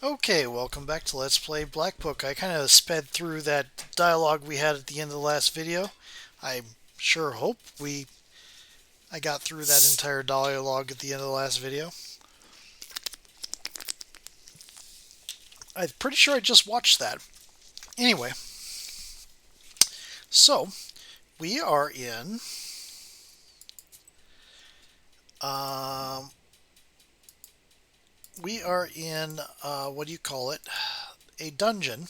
Okay, welcome back to Let's Play Black Book. I kind of sped through that dialogue we had at the end of the last video. I sure hope I got through that entire dialogue at the end of the last video. I'm pretty sure I just watched that. Anyway, so we are in um, what do you call it? A dungeon.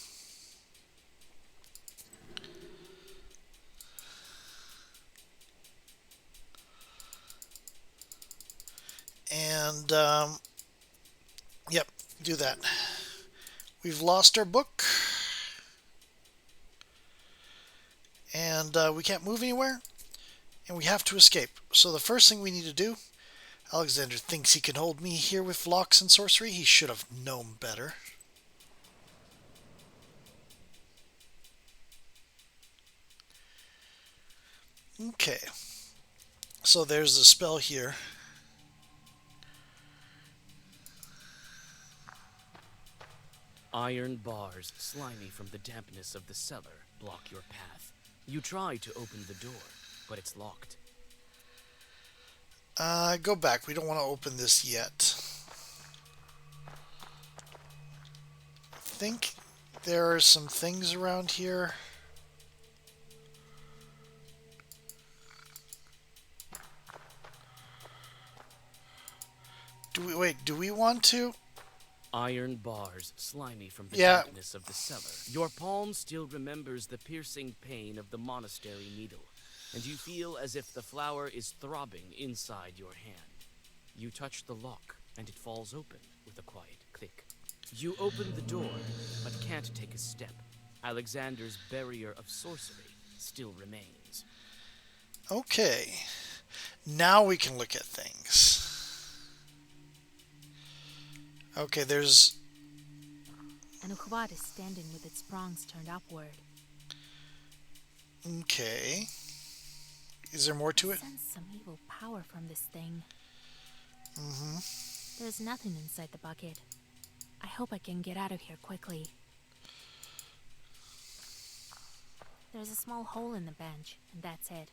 And yep, do that. We've lost our book, and we can't move anywhere, and we have to escape. So the first thing we need to do, Alexander thinks he can hold me here with locks and sorcery. He should have known better. Okay, so there's the spell here. Iron bars, slimy from the dampness of the cellar, block your path. You try to open the door, but it's locked. Go back. We don't want to open this yet. I think there are some things around here. Do we want to? Iron bars, slimy from the Yeah. dampness of the cellar. Your palm still remembers the piercing pain of the monastery needle, and you feel as if the flower is throbbing inside your hand. You touch the lock, and it falls open with a quiet click. You open the door, but can't take a step. Alexander's barrier of sorcery still remains. Okay. Now we can look at things. Okay, there's... An Ukhwat is standing with its prongs turned upward. Okay. Is there more to I it? sense some evil power from this thing. Mm-hmm. There's nothing inside the bucket. I hope I can get out of here quickly. There's a small hole in the bench, and that's it.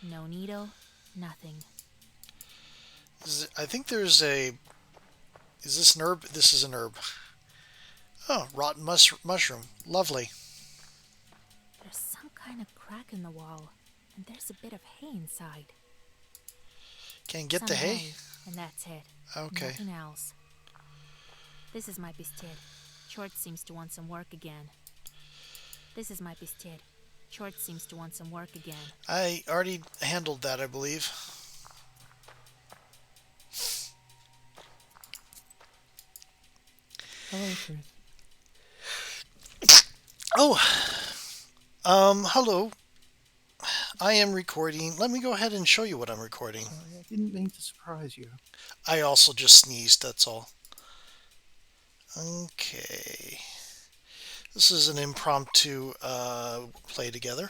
No needle, nothing. I think there's a... Is this an herb? This is an herb. Oh, rotten mushroom. Lovely. There's some kind of crack in the wall, and there's a bit of hay inside. Can't get Some the hay? and that's it. Okay. Nothing else. This is my bisted. Short seems to want some work again. This is my bisted. Short seems to want some work again. I already handled that, I believe. Hello, Thryth. Oh, hello. I am recording. Let me go ahead and show you what I'm recording. Sorry, I didn't mean to surprise you. I also just sneezed, that's all. Okay. This is an impromptu play together.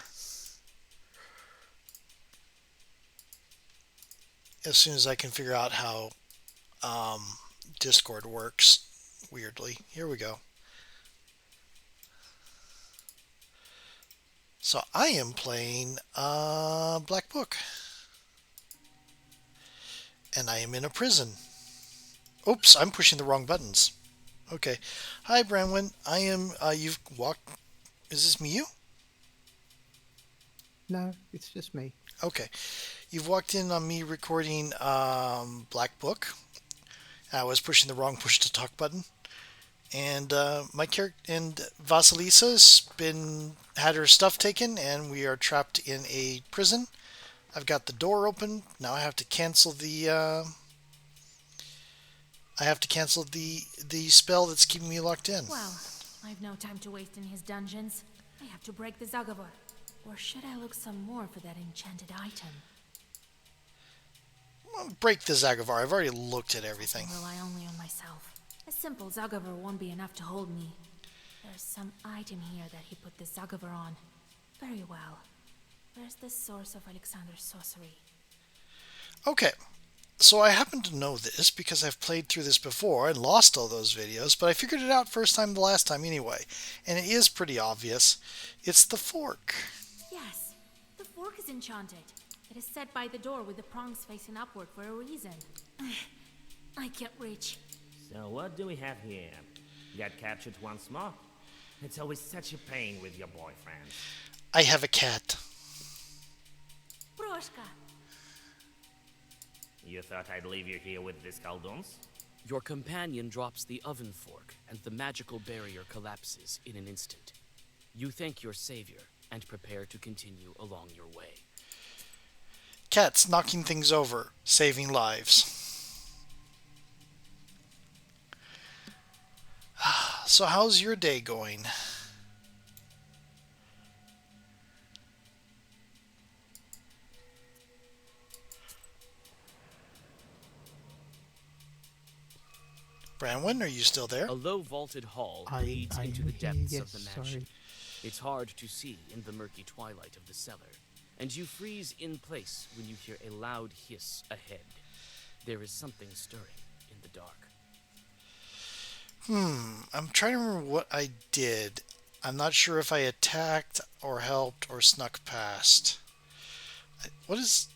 As soon as I can figure out how Discord works, weirdly. Here we go. So I am playing Black Book. And I am in a prison. Oops, I'm pushing the wrong buttons. Okay. Hi, Branwyn. I am, you've walked... Is this me, you? No, it's just me. Okay. You've walked in on me recording Black Book. I was pushing the wrong push to talk button. And my character and Vasilisa's had her stuff taken, and we are trapped in a prison. I've got the door open. Now I have to cancel the the spell that's keeping me locked in. Well, I've no time to waste in his dungeons. I have to break the Zagavar. Or should I look some more for that enchanted item? Break the Zagavar. I've already looked at everything. I rely only on myself. A simple Zagavar won't be enough to hold me. There's some item here that he put the Zagavar on. Very well. Where's the source of Alexander's sorcery? Okay. So I happen to know this because I've played through this before and lost all those videos, but I figured it out first time the last time anyway. And it is pretty obvious. It's the fork. Yes, the fork is enchanted. It is set by the door with the prongs facing upward for a reason. I can't reach. So what do we have here? Got captured once more? It's always such a pain with your boyfriend. I have a cat. Proshka. You thought I'd leave you here with these Kalduns? Your companion drops the oven fork, and the magical barrier collapses in an instant. You thank your savior and prepare to continue along your way. Cats knocking things over, saving lives. So how's your day going? Branwen, are you still there? A low vaulted hall I leads into the depths yes, of the mansion. sorry. It's hard to see in the murky twilight of the cellar, and you freeze in place when you hear a loud hiss ahead. There is something stirring in the dark. I'm trying to remember what I did. I'm not sure if I attacked or helped or snuck past. What is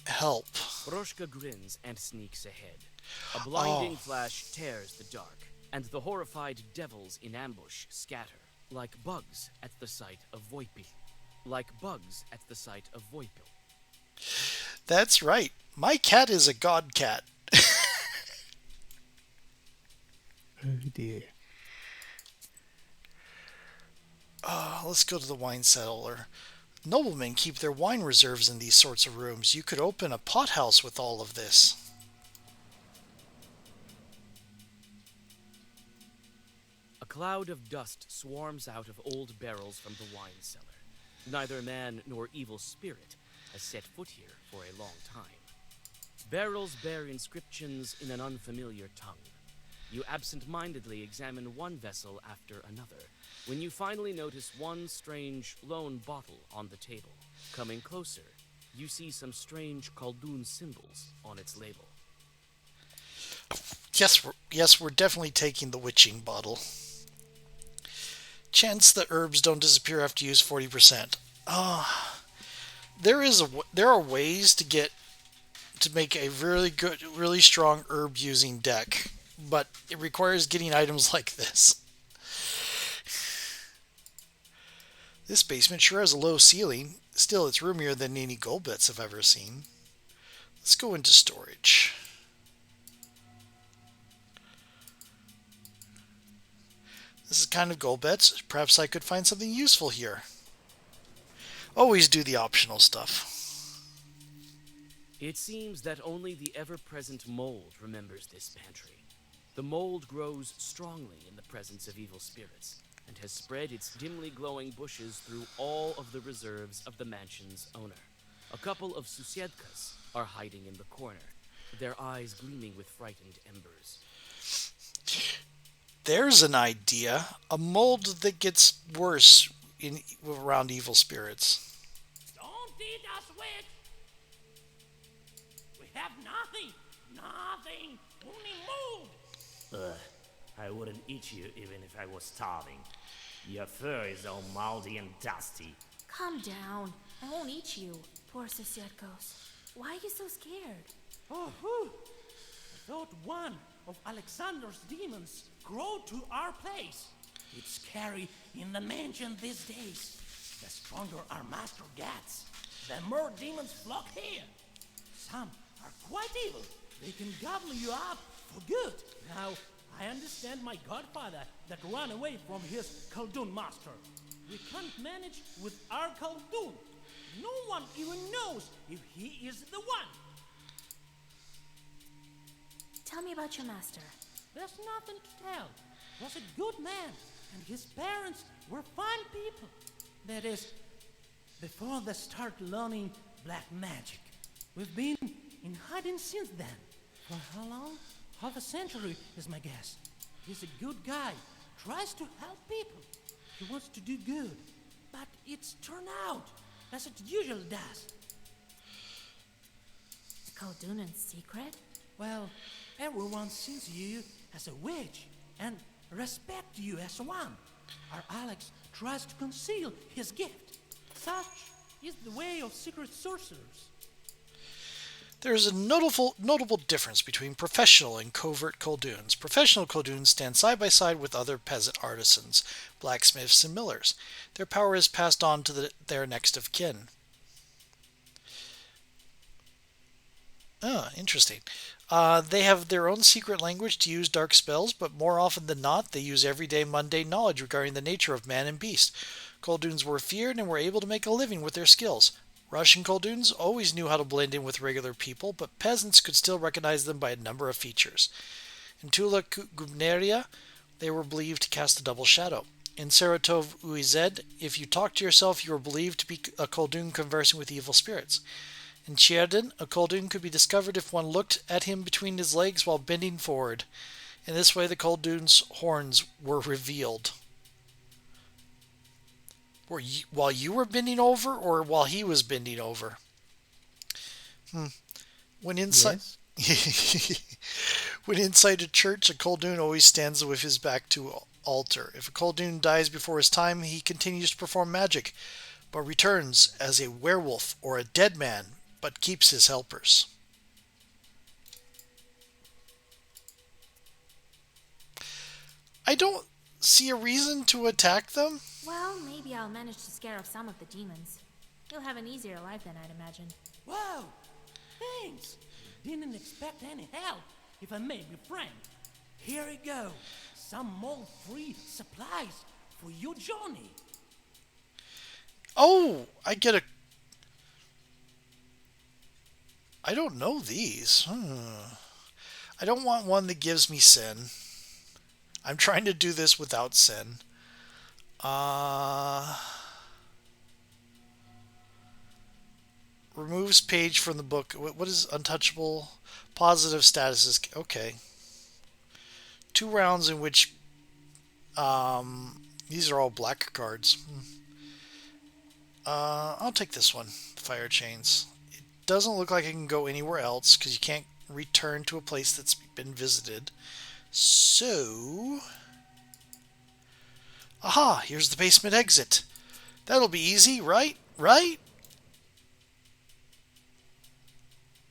help? Roshka grins and sneaks ahead. A blinding Oh. flash tears the dark, and the horrified devils in ambush scatter, like bugs at the sight of Voipi. Like bugs at the sight of Voipil. That's right. My cat is a god cat. Oh dear. Let's go to the wine cellar. Noblemen keep their wine reserves in these sorts of rooms. You could open a pothouse with all of this. A cloud of dust swarms out of old barrels from the wine cellar. Neither man nor evil spirit has set foot here for a long time. Barrels bear inscriptions in an unfamiliar tongue. You absent-mindedly examine one vessel after another, when you finally notice one strange lone bottle on the table. Coming closer, you see some strange Khaldun symbols on its label. Yes, we're definitely taking the witching bottle. Chance the herbs don't disappear after you use 40%. There are ways to make a really good, really strong herb using deck, but it requires getting items like this. This basement sure has a low ceiling. Still, it's roomier than any gold bits I've ever seen. Let's go into storage. This is kind of gold bets. Perhaps I could find something useful here. Always do the optional stuff. It seems that only the ever-present mold remembers this pantry. The mold grows strongly in the presence of evil spirits, and has spread its dimly glowing bushes through all of the reserves of the mansion's owner. A couple of Susiedkas are hiding in the corner, their eyes gleaming with frightened embers. There's an idea. A mold that gets worse around evil spirits. Don't eat us, witch! We have nothing! Nothing! Only mold! I wouldn't eat you even if I was starving. Your fur is all moldy and dusty. Calm down. I won't eat you. Poor Sosietkos. Why are you so scared? Oh, whew. I thought one of Alexander's demons grew to our place. It's scary in the mansion these days. The stronger our master gets, the more demons flock here. Some are quite evil. They can gobble you up for good. Now, I understand my godfather that ran away from his Khaldun master. We can't manage with our Khaldun. No one even knows if he is the one. Tell me about your master. There's nothing to tell. He was a good man, and his parents were fine people. That is, before they start learning black magic. We've been in hiding since then. For how long? Half a century is my guess. He's a good guy, tries to help people. He wants to do good, but it's turned out as it usually does. Khaldunan's secret? Well, everyone sees you as a witch and respect you as one. Our Alex tries to conceal his gift. Such is the way of secret sorcerers. There's a notable difference between professional and covert coldoons. Professional coldoons stand side by side with other peasant artisans, blacksmiths, and millers. Their power is passed on to their next of kin. Ah, interesting. They have their own secret language to use dark spells, but more often than not, they use everyday mundane knowledge regarding the nature of man and beast. Coldoons were feared and were able to make a living with their skills. Russian Coldoons always knew how to blend in with regular people, but peasants could still recognize them by a number of features. In Tula Gubneria, they were believed to cast a double shadow. In Saratov Uized, if you talk to yourself, you were believed to be a Koldoon conversing with evil spirits. In Chierdin, a Koldoon could be discovered if one looked at him between his legs while bending forward. In this way, the Koldoon's horns were revealed. While you were bending over, or while he was bending over? When inside, Yes. when inside a church, a Koldoon always stands with his back to altar. If a Koldoon dies before his time, he continues to perform magic, but returns as a werewolf or a dead man, but keeps his helpers. I don't see a reason to attack them. Well, maybe I'll manage to scare off some of the demons. You'll have an easier life than I'd imagine. Whoa! Thanks! Didn't expect any help, if I may be frank. Here you go. Some mold-free supplies for your journey. Oh, I get a... I don't know these. I don't want one that gives me sin. I'm trying to do this without sin. Removes page from the book. What is untouchable? Positive statuses. Okay. 2 rounds in which these are all black cards. I'll take this one. Fire chains. It doesn't look like I can go anywhere else because you can't return to a place that's been visited. So, aha, here's the basement exit. That'll be easy, right? Right?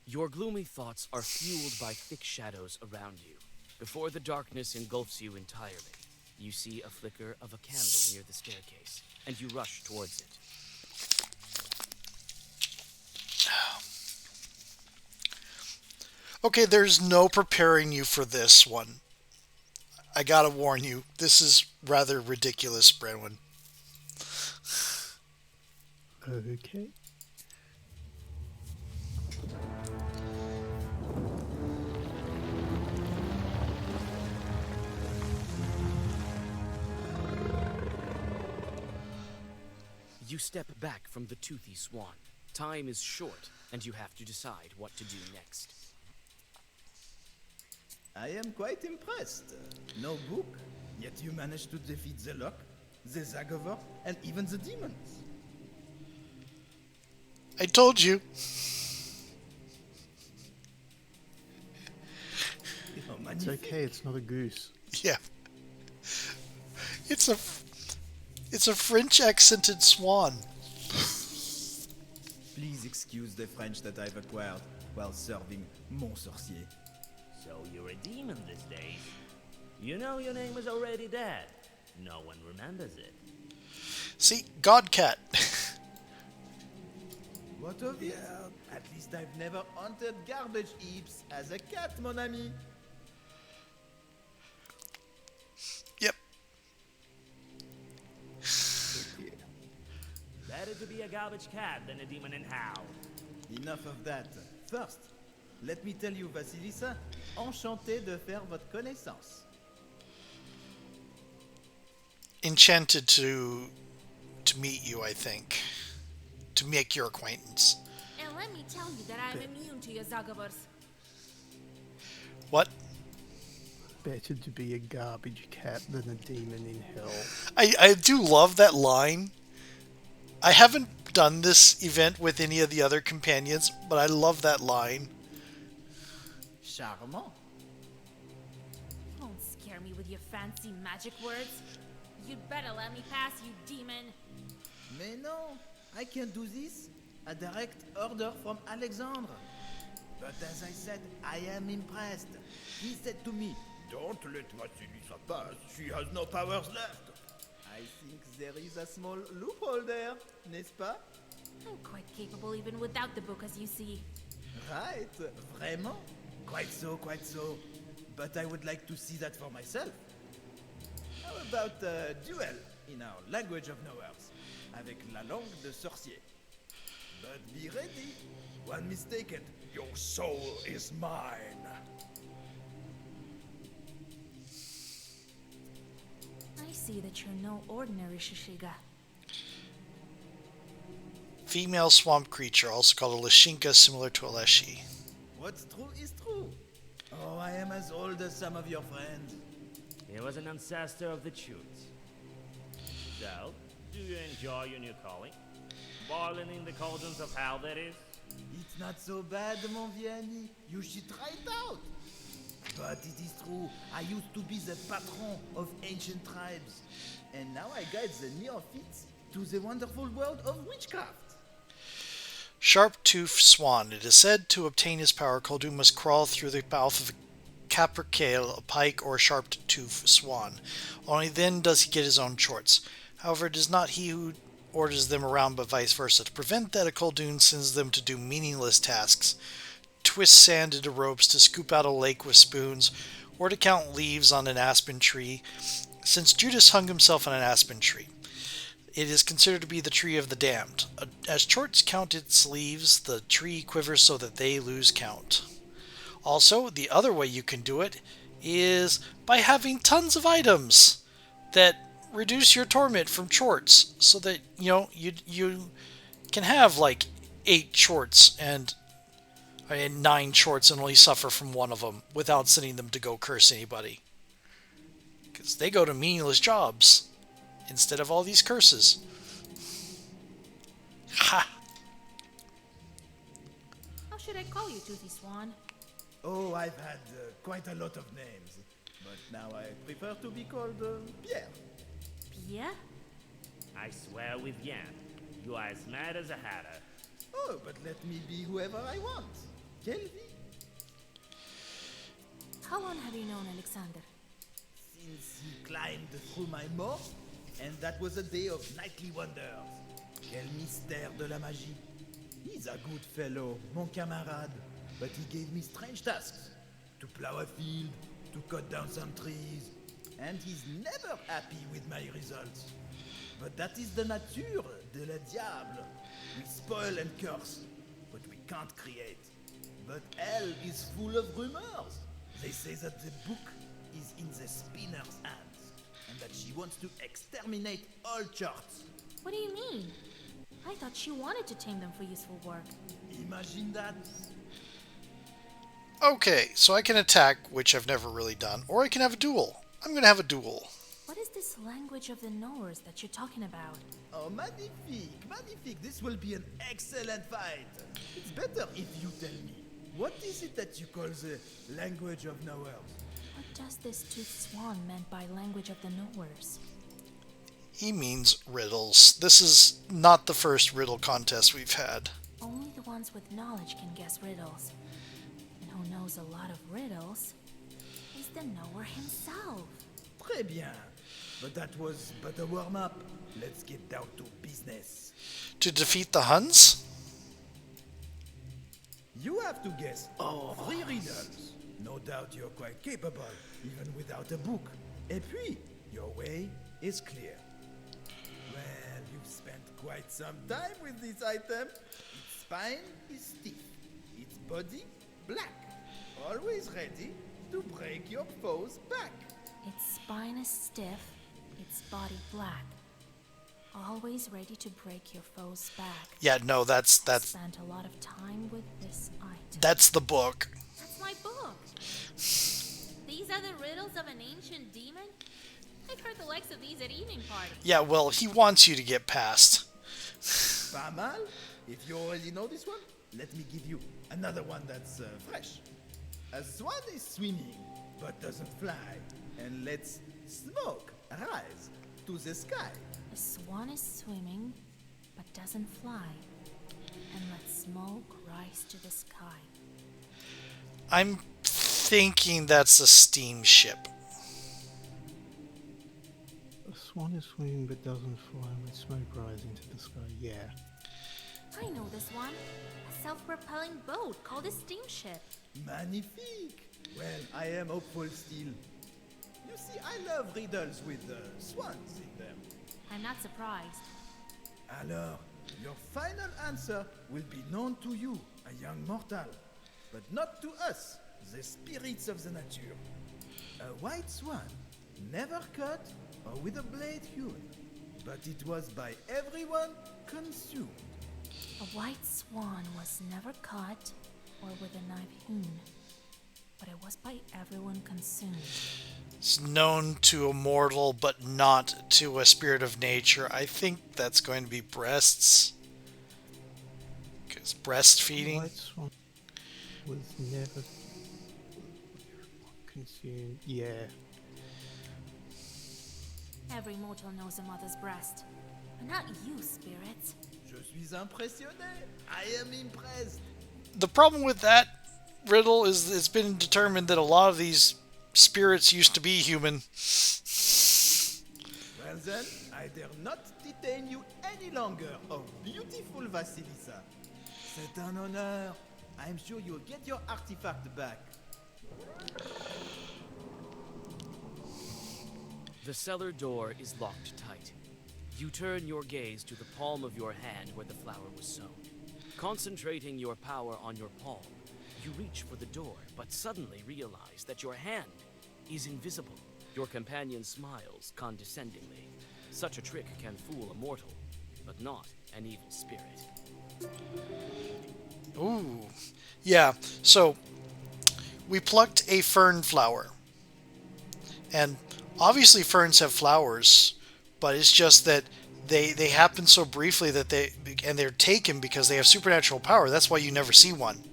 Your gloomy thoughts are fueled by thick shadows around you. Before the darkness engulfs you entirely, you see a flicker of a candle near the staircase, and you rush towards it. Okay, there's no preparing you for this one. I gotta warn you, this is rather ridiculous, Brenwyn. Okay. You step back from the toothy swan. Time is short, and you have to decide what to do next. I am quite impressed. No book, yet you managed to defeat the Lock, the Zagover, and even the demons. I told you. Oh, It's magnifique. okay, it's not a goose. Yeah. It's a French accented swan. Please excuse the French that I've acquired while serving Mon Sorcier. So you're a demon these days. You know your name is already dead. No one remembers it. See, Godcat. What of it? At least I've never haunted garbage heaps as a cat, mon ami. Yep. Better to be a garbage cat than a demon in hell. Enough of that. First, let me tell you, Vasilisa, enchanté de faire votre connaissance. Enchanted to meet you, I think. To make your acquaintance. And let me tell you that I'm immune to your Zagavers. What? Better to be a garbage cat than a demon in hell. I do love that line. I haven't done this event with any of the other companions, but I love that line. charmant. Don't scare me with your fancy magic words. You'd better let me pass, you demon. Mais non, I can't do this. A direct order from Alexandre. But as I said, I am impressed. He said to me, "Don't let Vasilisa pass. She has no powers left." I think there is a small loophole there, n'est-ce pas? I'm quite capable even without the book, as you see. Right, vraiment? Quite so, quite so. But I would like to see that for myself. How about a duel in our language of nowheres, avec la langue de sorcier? But be ready. One mistake and your soul is mine. I see that you're no ordinary Shishiga. Female swamp creature, also called a Lashinka, similar to a Leshy. What's true is true. Oh, I am as old as some of your friends. He was an ancestor of the Chutes. So, do you enjoy your new calling? Boiling in the cauldrons of hell, that is? It's not so bad, mon vieux ami. You should try it out. But it is true, I used to be the patron of ancient tribes. And now I guide the neophytes to the wonderful world of witchcraft. Sharp-toothed swan. It is said to obtain his power, Koldun must crawl through the mouth of a capercaille, a pike, or a sharp-toothed swan. Only then does he get his own chorts. However, it is not he who orders them around, but vice versa. To prevent that, a Koldun sends them to do meaningless tasks. Twist sand into ropes, to scoop out a lake with spoons, or to count leaves on an aspen tree, since Judas hung himself on an aspen tree. It is considered to be the tree of the damned. As Chorts count its leaves, the tree quivers so that they lose count. Also, the other way you can do it is by having tons of items that reduce your torment from Chorts, so that you can have like 8 Chorts and 9 Chorts and only suffer from one of them without sending them to go curse anybody, because they go to meaningless jobs instead of all these curses. Ha! How should I call you, Toothy Swan? Oh, I've had quite a lot of names. But now I prefer to be called Pierre. Pierre? I swear with Yan, you are as mad as a hatter. Oh, but let me be whoever I want. Kelvy. How long have you known Alexander? Since he climbed through my moat, and that was a day of nightly wonders. Quel mystère de la magie. He's a good fellow, mon camarade, but he gave me strange tasks. To plow a field, to cut down some trees, and he's never happy with my results. But that is the nature de la diable. We spoil and curse, but we can't create. But hell is full of rumors. They say that the book is in the spinner's hands, and that she wants to exterminate all charts. What do you mean? I thought she wanted to tame them for useful work. Imagine that. Okay, so I can attack, which I've never really done, or I can have a duel. I'm gonna have a duel. What is this language of the knowers that you're talking about? Oh, magnifique, magnifique. This will be an excellent fight. It's better if you tell me. What is it that you call the language of knowers? What does this toothed swan meant by language of the knowers? He means riddles. This is not the first riddle contest we've had. Only the ones with knowledge can guess riddles. And who knows a lot of riddles is the knower himself. Très bien. But that was but a warm-up. Let's get down to business. To defeat the Huns? You have to guess 3 riddles. No doubt you're quite capable, even without a book. Et puis, your way is clear. Well, you've spent quite some time with this item. Its spine is stiff. Its body, black. Always ready to break your foe's back. Its spine is stiff, its body black. Always ready to break your foe's back. Yeah, no, that's Spent a lot of time with this item. that's the book. That's my book. These are the riddles of an ancient demon? I've heard the likes of these at evening parties. Yeah, well, he wants you to get past. Pas mal. If you already know this one, let me give you another one that's fresh. A swan is swimming, but doesn't fly, and lets smoke rise to the sky. A swan is swimming, but doesn't fly, and lets smoke rise to the sky. I'm thinking that's a steamship. A swan is swimming but doesn't fly with smoke rising to the sky. Yeah. I know this one. A self-propelling boat called a steamship. Magnifique! Well, I am hopeful still. You see, I love riddles with swans in them. I'm not surprised. Alors, your final answer will be known to you, a young mortal, but not to us, the spirits of the nature. A white swan, never cut or with a blade hewn, but it was by everyone consumed. A white swan was never caught or with a knife hewn, but it was by everyone consumed. It's known to a mortal, but not to a spirit of nature. I think that's going to be breasts. Because breastfeeding. White swan was never consumed. Yeah. Every mortal knows a mother's breast, but not you, spirits. Je suis impressionné. I am impressed. The problem with that riddle is it's been determined that a lot of these spirits used to be human. Well then, I dare not detain you any longer, oh beautiful Vasilisa. C'est un honneur. I'm sure you'll get your artifact back. The cellar door is locked tight. You turn your gaze to the palm of your hand where the flower was sown. Concentrating your power on your palm, you reach for the door, but suddenly realize that your hand is invisible. Your companion smiles condescendingly. Such a trick can fool a mortal, but not an evil spirit. Ooh. Yeah, so we plucked a fern flower. And obviously ferns have flowers, but it's just that they happen so briefly that they're taken because they have supernatural power. That's why you never see one.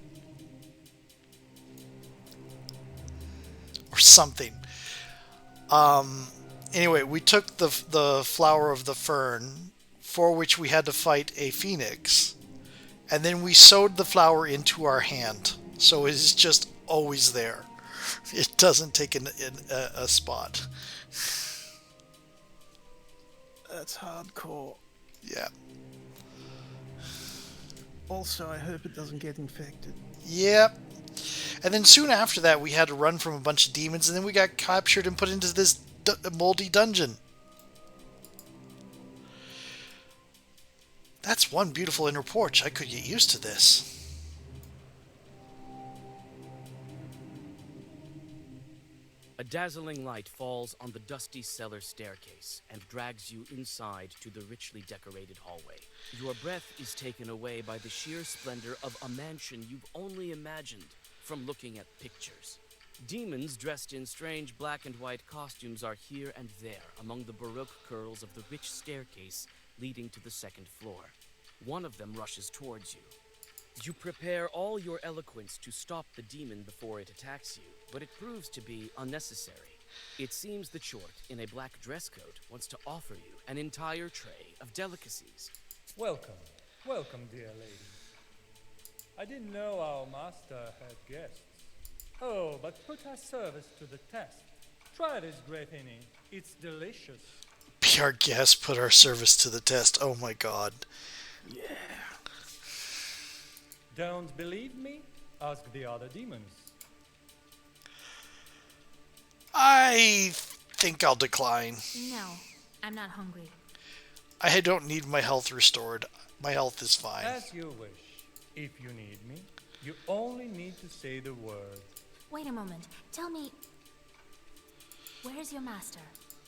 Or something. Anyway, we took the flower of the fern, for which we had to fight a phoenix, and then we sewed the flower into our hand, so it is just always there. It doesn't take a spot. That's hardcore. Yeah. Also, I hope it doesn't get infected. Yep. And then soon after that, we had to run from a bunch of demons, and then we got captured and put into this moldy dungeon. That's one beautiful inner porch. I could get used to this. A dazzling light falls on the dusty cellar staircase and drags you inside to the richly decorated hallway. Your breath is taken away by the sheer splendor of a mansion you've only imagined from looking at pictures. Demons dressed in strange black and white costumes are here and there among the baroque curls of the rich staircase leading to the second floor. One of them rushes towards you. You prepare all your eloquence to stop the demon before it attacks you, but it proves to be unnecessary. It seems the Chort, in a black dress coat, wants to offer you an entire tray of delicacies. Welcome, welcome, dear lady. I didn't know our master had guests. Oh, but put our service to the test. Try this great innie. It's delicious. Be our guest, put our service to the test. Oh my god. Don't believe me? Ask the other demons. I think I'll decline. No, I'm not hungry. I don't need my health restored. My health is fine. As you wish. If you need me, you only need to say the word. Wait a moment. Tell me, where's your master?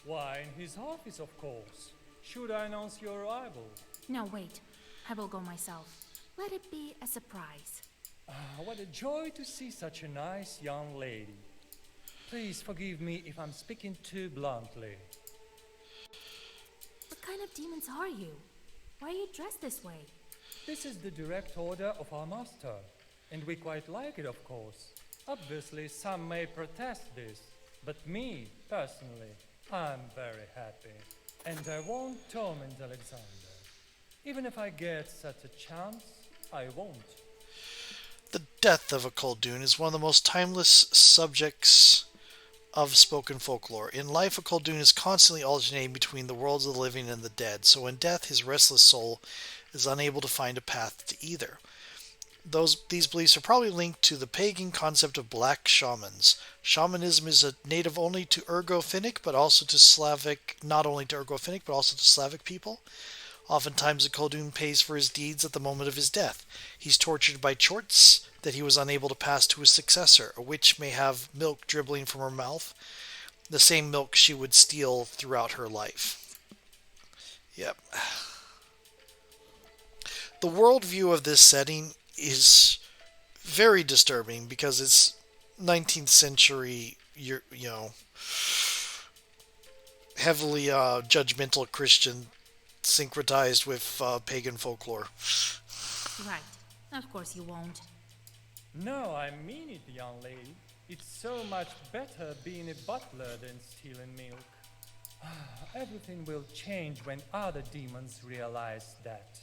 Why, in his office, of course. Should I announce your arrival? No, wait. I will go myself. Let it be a surprise. What a joy to see such a nice young lady. Please forgive me if I'm speaking too bluntly. What kind of demons are you? Why are you dressed this way? This is the direct order of our master, and we quite like it, of course. Obviously, some may protest this, but me, personally, I'm very happy. And I won't torment Alexander. Even if I get such a chance, I won't. The death of a Khaldun is one of the most timeless subjects of spoken folklore. In life, a Khaldun is constantly alternating between the worlds of the living and the dead, so in death, his restless soul is unable to find a path to either. These beliefs are probably linked to the pagan concept of black shamans. Shamanism is a native only to Ergo-Finnic, but also to Slavic, not only to Ergo-Finnic, but also to Slavic people. Oftentimes, a Khaldun pays for his deeds at the moment of his death. He's tortured by chorts that he was unable to pass to his successor. A witch may have milk dribbling from her mouth, the same milk she would steal throughout her life. Yep. The worldview of this setting is very disturbing because it's 19th century, heavily judgmental Christian syncretized with pagan folklore. Right. Of course you won't. No, I mean it, young lady. It's so much better being a butler than stealing milk. Everything will change when other demons realize that.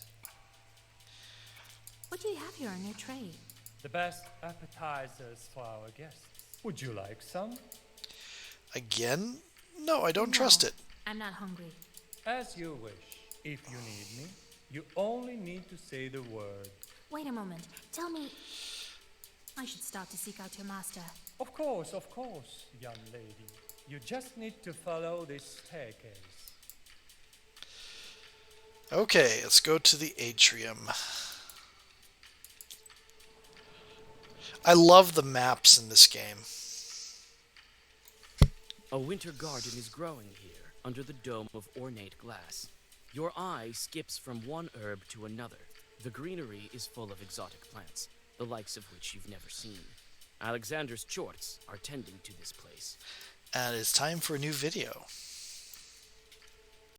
What do you have here on your tray? The best appetizers for our guests. Would you like some? Again? No, I don't trust it. I'm not hungry. As you wish. If you need me, you only need to say the word. Wait a moment. Tell me... I should stop to seek out your master. Of course, young lady. You just need to follow this staircase. Okay, let's go to the atrium. I love the maps in this game. A winter garden is growing here, under the dome of ornate glass. Your eye skips from one herb to another. The greenery is full of exotic plants, the likes of which you've never seen. Alexander's chorts are tending to this place. And it's time for a new video.